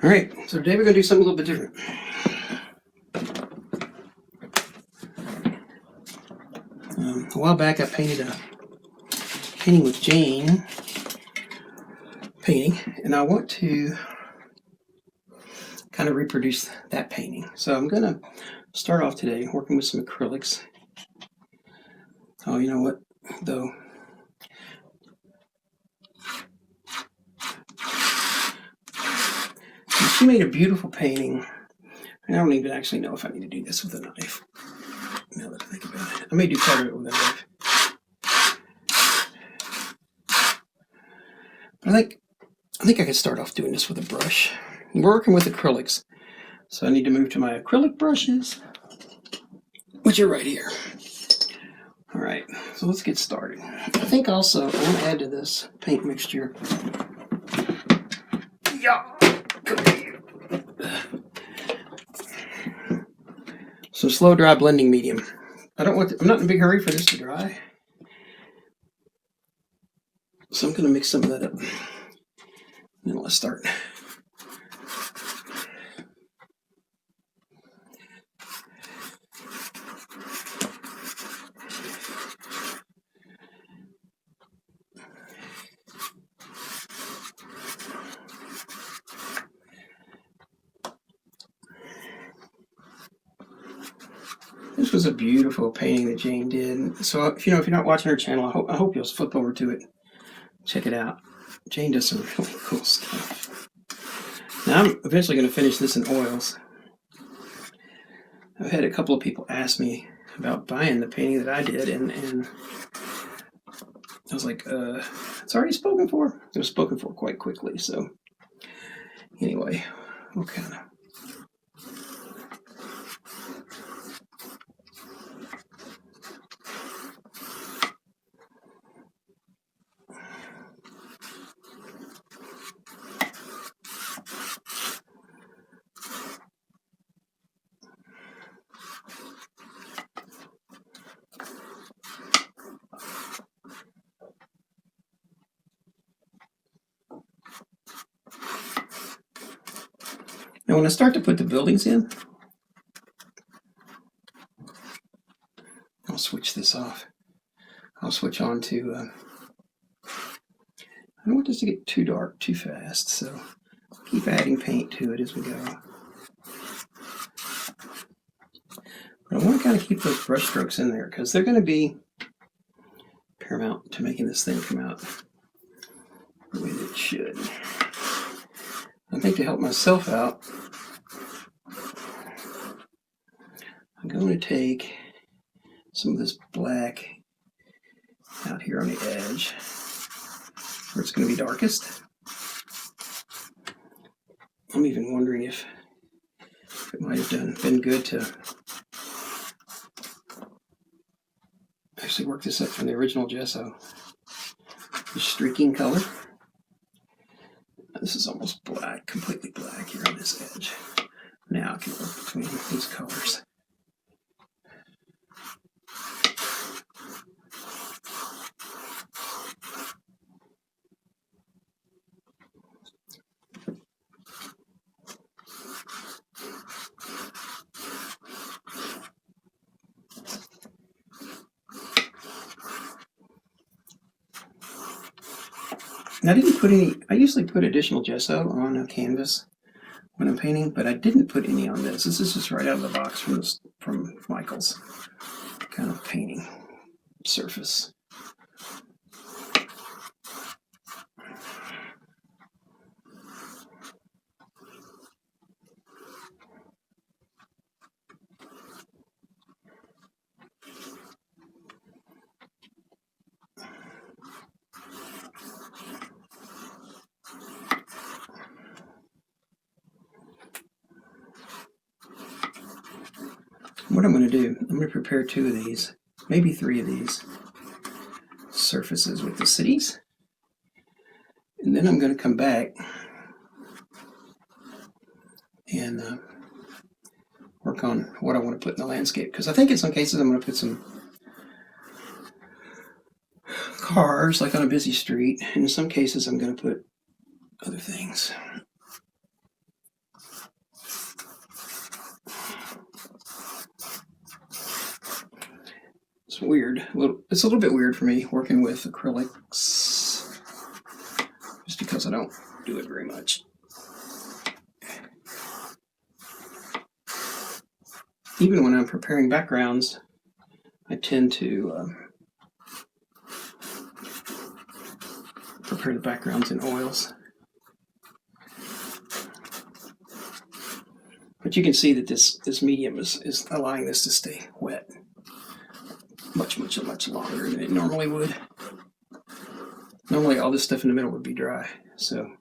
All right, so today we're going to do something a little bit different. A while back I painted a painting with Jane painting, and I want to kind of reproduce that painting. So I'm going to start off today working with some acrylics. Oh, you know what, though? She made a beautiful painting, and I don't even actually know if I need to do this with a knife. Now that I think about it, I may do part of it with a knife. But I think I could start off doing this with a brush. We're working with acrylics, so I need to move to my acrylic brushes, which are right here. All right, so let's get started. I think also I want to add to this paint mixture. Yeah. Some slow dry blending medium. I'm not in a big hurry for this to dry, so I'm going to mix some of that up. Then let's start. This was a beautiful painting that Jane did. So if you're not watching her channel, I hope you'll flip over to it, check it out. Jane does some really cool stuff. Now I'm eventually going to finish this in oils. I've had a couple of people ask me about buying the painting that I did, and I was like, it's already spoken for. It was spoken for quite quickly. So anyway, we'll kind of. Now when I start to put the buildings in, I'll switch this off. I'll switch on to, I don't want this to get too dark too fast, so keep adding paint to it as we go. But I want to kind of keep those brush strokes in there because they're going to be paramount to making this thing come out the way that it should. I think to help myself out, I'm going to take some of this black out here on the edge where it's going to be darkest. I'm even wondering if it might have been good to actually work this up from the original gesso. The streaking color. This is almost black, completely black here on this edge. Now I can work between these colors. Now, I usually put additional gesso on a canvas when I'm painting, but I didn't put any on this. This is just right out of the box from Michaels kind of painting surface. What I'm going to do, I'm going to prepare 2 of these, maybe 3 of these surfaces with the cities. And then I'm going to come back and work on what I want to put in the landscape. Because I think in some cases I'm going to put some cars, like on a busy street. And in some cases I'm going to put other things. It's weird. It's a little bit weird for me working with acrylics, just because I don't do it very much. Even when I'm preparing backgrounds, I tend to prepare the backgrounds in oils. But you can see that this medium is allowing this to stay wet much longer than it normally would. Normally all this stuff in the middle would be dry. So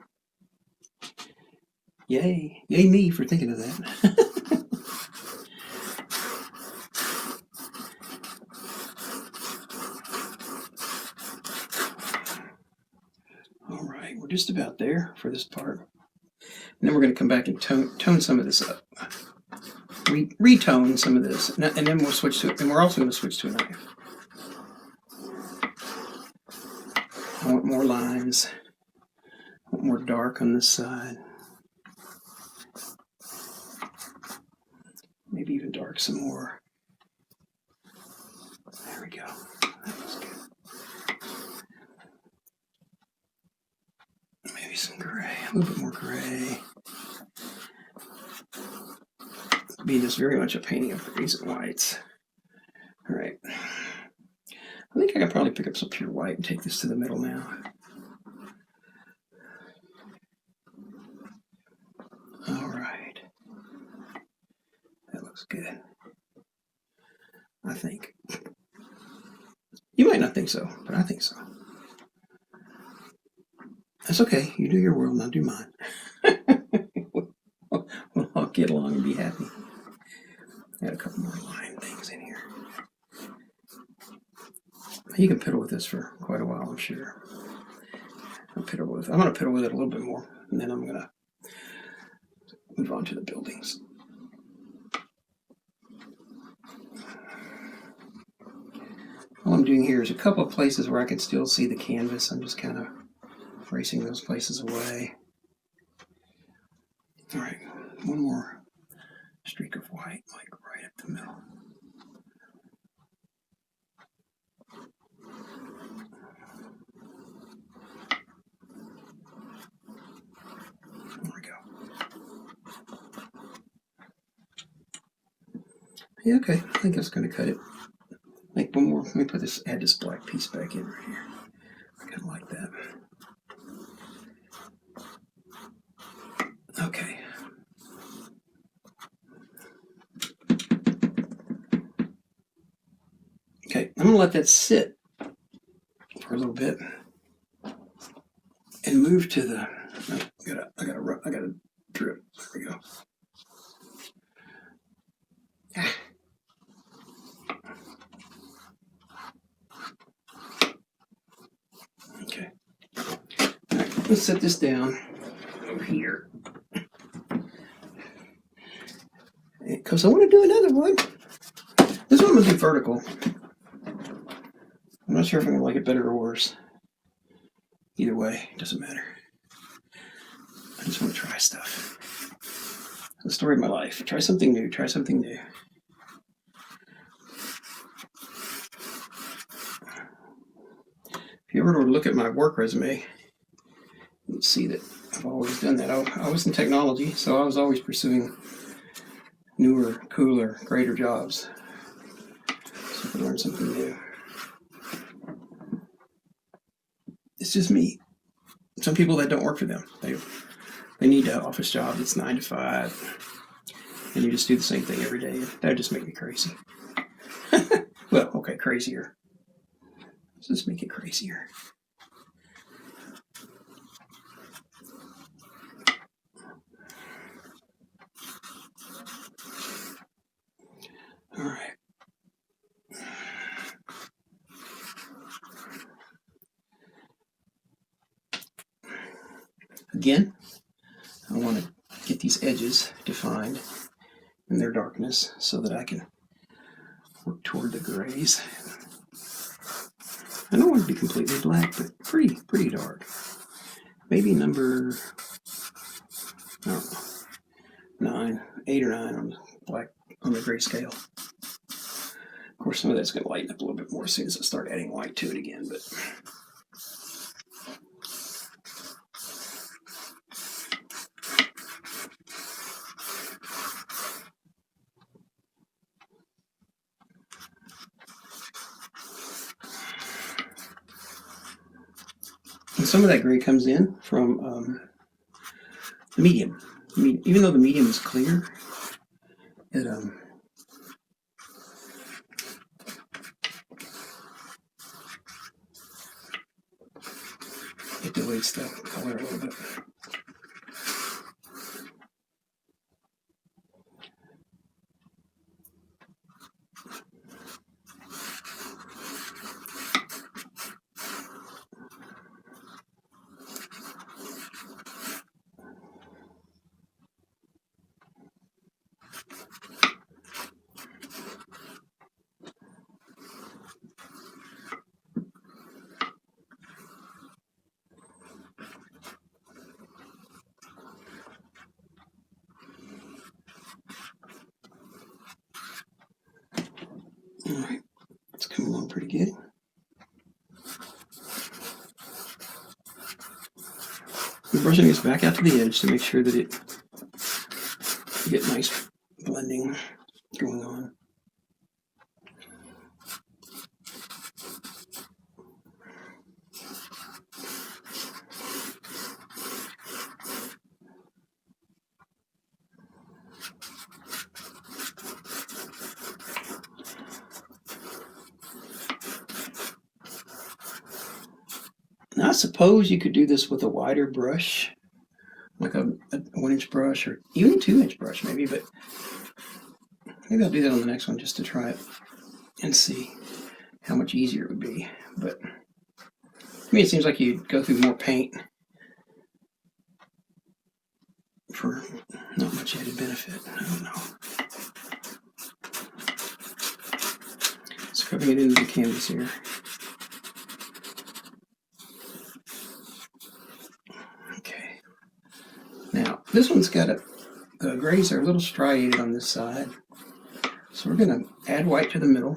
yay me for thinking of that. All right, we're just about there for this part. And then we're going to come back and tone some of this up. Retone some of this, and then we'll switch to it. And we're also going to switch to a knife. I want more lines. I want more dark on this side. Maybe even dark some more. There we go. That looks good. Maybe some gray, a little bit more gray. Be this very much a painting of grays and whites. All right. I think I could probably pick up some pure white and take this to the middle now. All right. That looks good. I think. You might not think so, but I think so. That's okay. You do your world and I'll do mine. We'll all get along and be happy. Add a couple more line things in here. You can piddle with this for quite a while, I'm sure. I'm going to piddle with it a little bit more, and then I'm going to move on to the buildings. All I'm doing here is a couple of places where I can still see the canvas. I'm just kind of erasing those places away. All right, one more streak of white, like right up the middle. There we go. Yeah, okay, I think that's going to cut it. Make one more. Let me add this black piece back in right here. I kind of like that. Okay. Okay, I'm going to let that sit for a little bit and move to the. I gotta drip. There we go. Okay. All right, let's set this down over here. Because I want to do another one. This one will be vertical. I'm not sure if I'm going to like it better or worse. Either way, it doesn't matter. I just want to try stuff. The story of my life. Try something new. Try something new. If you ever were to look at my work resume, you'd see that I've always done that. I was in technology, so I was always pursuing newer, cooler, greater jobs. So I could learn something new. It's just me. Some people that don't work for them. They need an office job that's 9 to 5, and you just do the same thing every day. That would just make me crazy. Well, okay, crazier. Let's just make it crazier. All right. Again, I want to get these edges defined in their darkness so that I can work toward the grays. I don't want it to be completely black, but pretty dark. Maybe number, I don't know, 8 or 9 on the black, on the gray scale. Of course, some of that's going to lighten up a little bit more as soon as I start adding white to it again, but and some of that gray comes in from the medium. I mean, even though the medium is clear, it dilutes the color a little bit. All right, it's coming along pretty good. I'm brushing this back out to the edge to make sure that you get nice blending going on. Now, I suppose you could do this with a wider brush, like a 1-inch brush or even a 2-inch brush maybe, but maybe I'll do that on the next one just to try it and see how much easier it would be. But to me, it seems like you'd go through more paint for not much added benefit. I don't know. Scrubbing it into the canvas here. Okay. Now, this one's got the grays are a little striated on this side. So we're going to add white to the middle.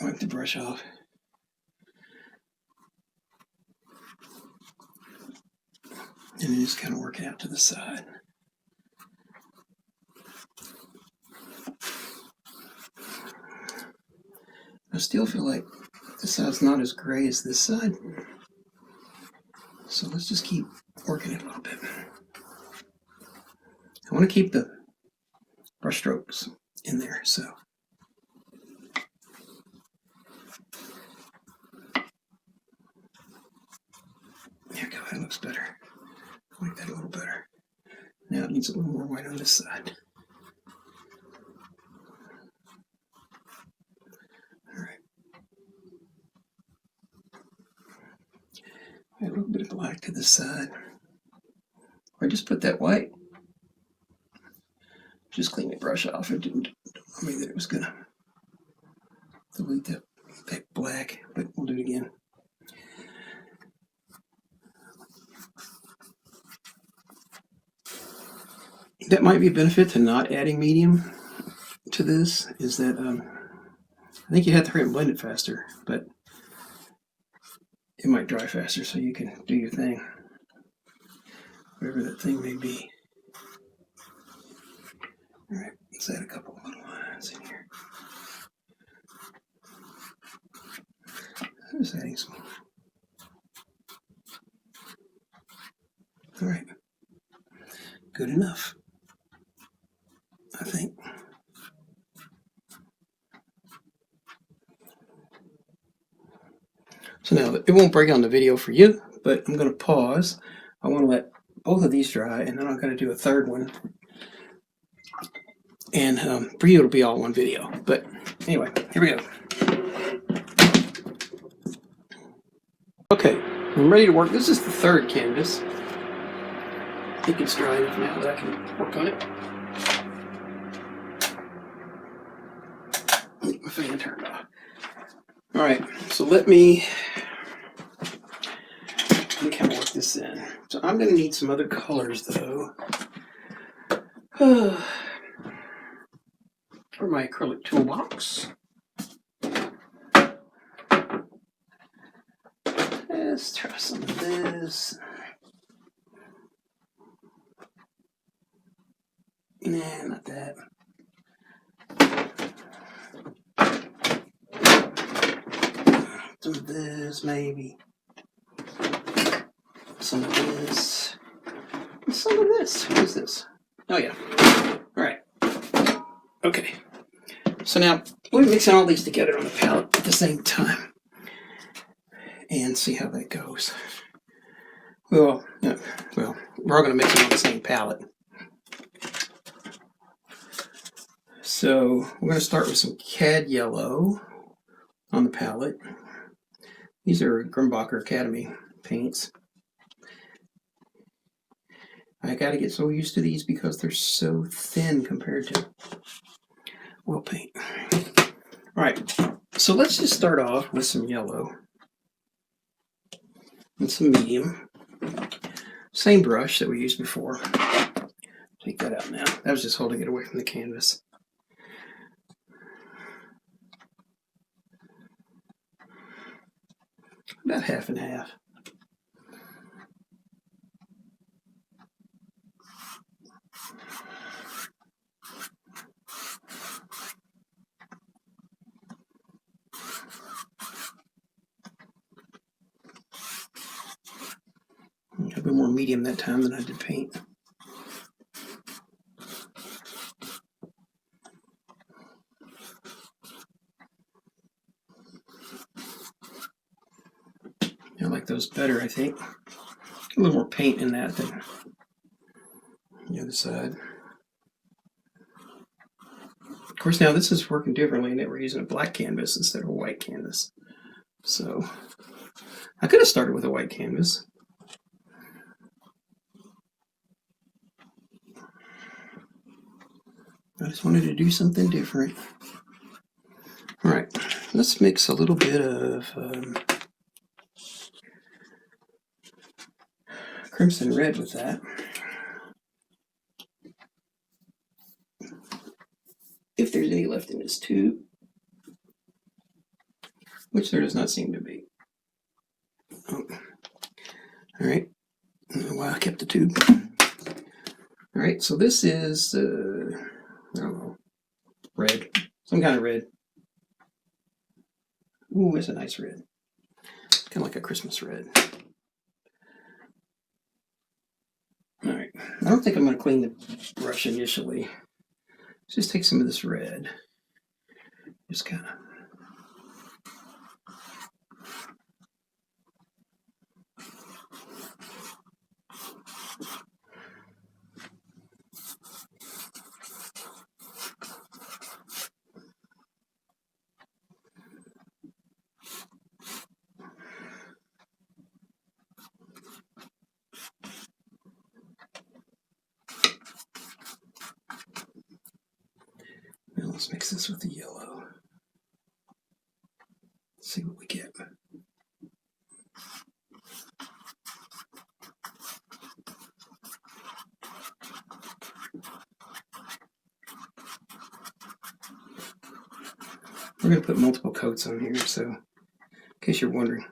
Wipe the brush off. And then just kind of work it out to the side. I still feel like this side's not as gray as this side. So let's just keep working it a little bit. I want to keep the brush strokes in there, so. There we go, that looks better. I like that a little better. Now it needs a little more white on this side. All right. Add a little bit of black to this side. Or just put that white. Just clean the brush off. It didn't tell me that it was gonna delete that black, but we'll do it again. That might be a benefit to not adding medium to this, is that I think you have to hurry and blend it faster, but it might dry faster so you can do your thing, whatever that thing may be. All right, let's add a couple of little lines in here. I'm just adding some. All right, good enough, I think. So now it won't break on the video for you, but I'm going to pause. I want to let both of these dry, and then I'm going to do a third one. And for you, it'll be all one video. But anyway, here we go. Okay, I'm ready to work. This is the third canvas. I think it's dry enough now that I can work on it. Get my fan turned off. All right, so let me kind of work this in. So I'm going to need some other colors, though. For my acrylic toolbox. Let's try some of this. Nah, not that. Some of this, maybe. Some of this. Some of this. What is this? Oh, yeah. All right. Okay. So now we're mixing all these together on the palette at the same time and see how that goes. Well, we're all going to mix them on the same palette. So we're going to start with some Cad Yellow on the palette. These are Grimbacher Academy paints. I got to get so used to these because they're so thin compared to oil paint. All right, so let's just start off with some yellow and some medium. Same brush that we used before. Take that out now. That was just holding it away from the canvas. About half and half. A bit more medium that time than I did paint. I like those better, I think. A little more paint in that than the other side. Of course, now this is working differently in that we're using a black canvas instead of a white canvas. So I could have started with a white canvas. I just wanted to do something different. All right, let's mix a little bit of crimson red with that. If there's any left in this tube, which there does not seem to be. Oh. All right, I don't know why I kept the tube. All right, so this is, I don't know, red, some kind of red. Ooh, it's a nice red. Kind of like a Christmas red. All right, I don't think I'm going to clean the brush initially. Let's just take some of this red. Just kind of. Now let's mix this with the yellow. Let's see what we get. We're going to put multiple coats on here, so in case you're wondering.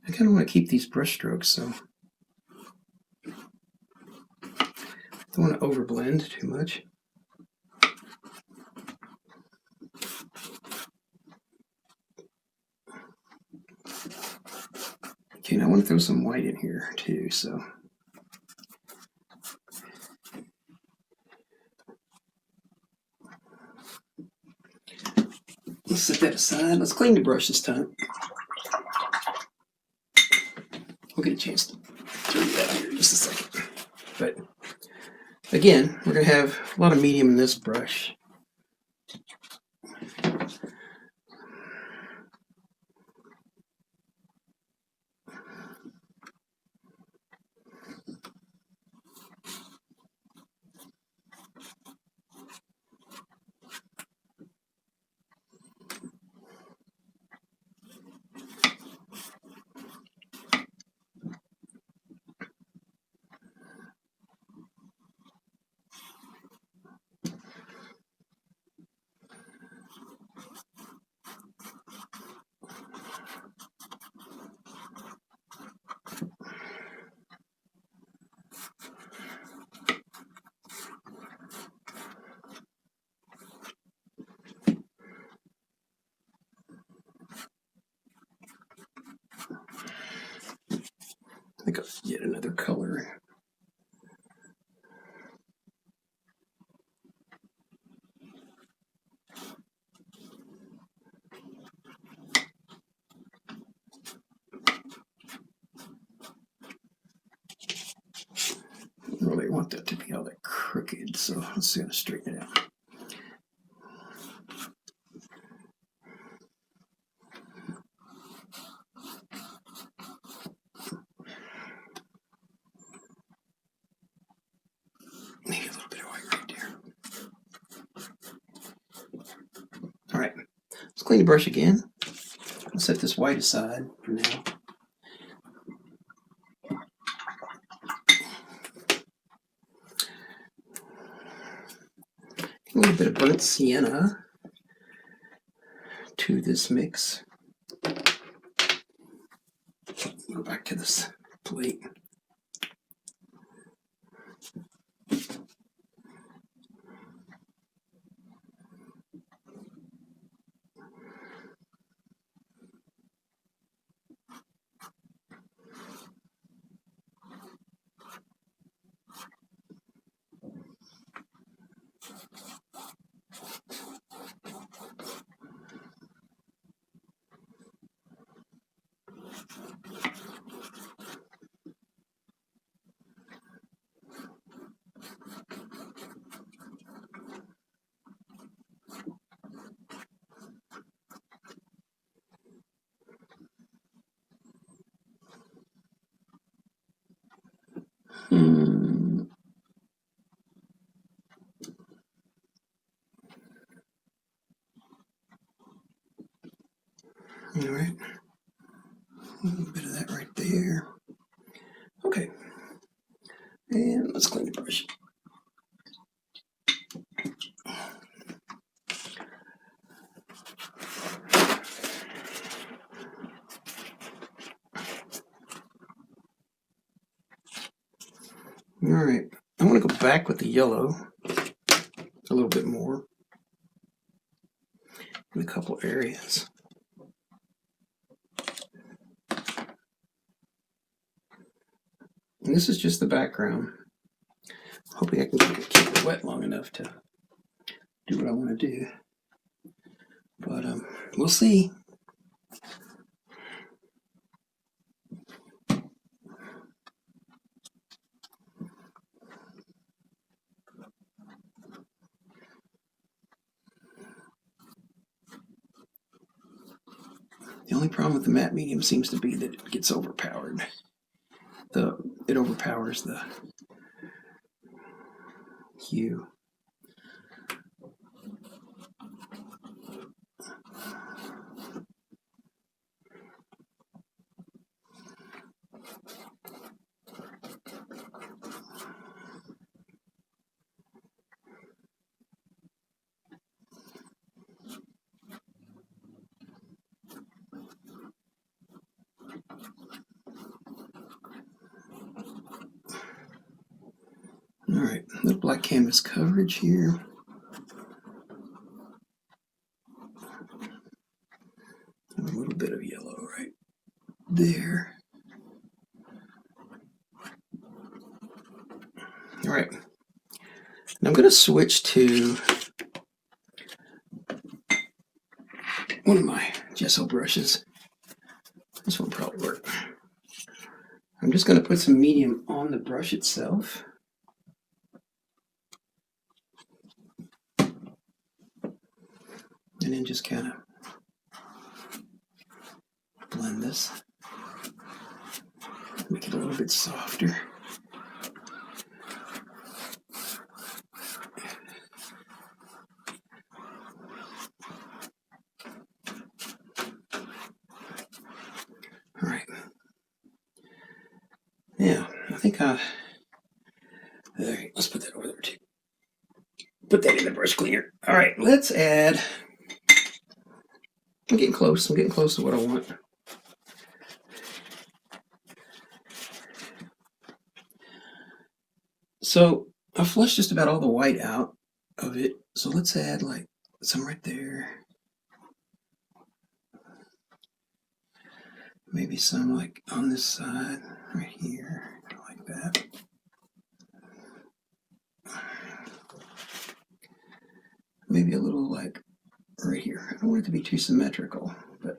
I kind of want to keep these brush strokes, so don't want to overblend too much. Okay, now I want to throw some white in here too, so. Let's set that aside. Let's clean the brush this time. We'll get a chance to throw that out here in just a second. But again, we're going to have a lot of medium in this brush. think I'll get another color. I really want that to be all that crooked, so let's see how to straighten it out. Maybe a little bit of white right there. All right, let's clean the brush again. I'll set this white aside for now. A little bit of burnt sienna to this mix. Go back to this plate. All right, a little bit of that right there. Okay, and let's clean the brush. All right, I want to go back with the yellow a little bit more in a couple areas. And this is just the background. Hoping I can keep it wet long enough to do what I want to do. But we'll see. The only problem with the matte medium seems to be that it gets overpowered. It overpowers the hue. All right, a little black canvas coverage here. And a little bit of yellow right there. All right, and I'm going to switch to one of my gesso brushes. This one will probably work. I'm just going to put some medium on the brush itself. And then just kind of blend this. Make it a little bit softer. All right. Yeah, I think all right, let's put that over there too. Put that in the brush cleaner. All right, let's add. I'm getting close. I'm getting close to what I want. So I flushed just about all the white out of it. So let's add like some right there. Maybe some like on this side. right here, like that. Maybe a little like right here. I don't want it to be too symmetrical, but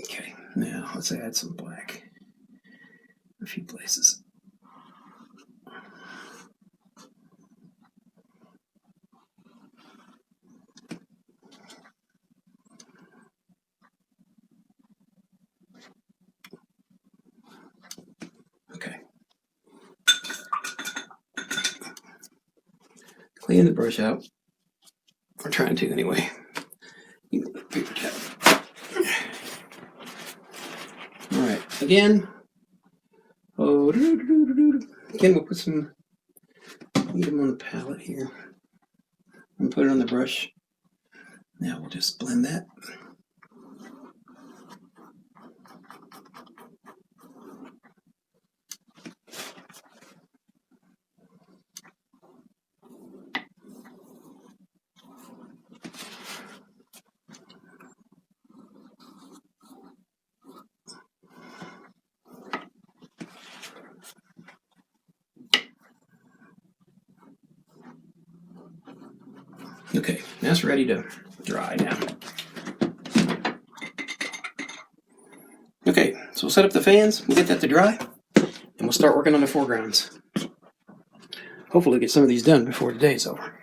okay. Now let's add some black a few places. Okay. Clean the brush out. We're trying to anyway. Paper towel. All right. Again. Oh, again, we'll put some. Get them on the palette here. And put it on the brush. Now we'll just blend that. Okay, now it's ready to dry now. Okay, so we'll set up the fans, we'll get that to dry, and we'll start working on the foregrounds. Hopefully get some of these done before the day's over.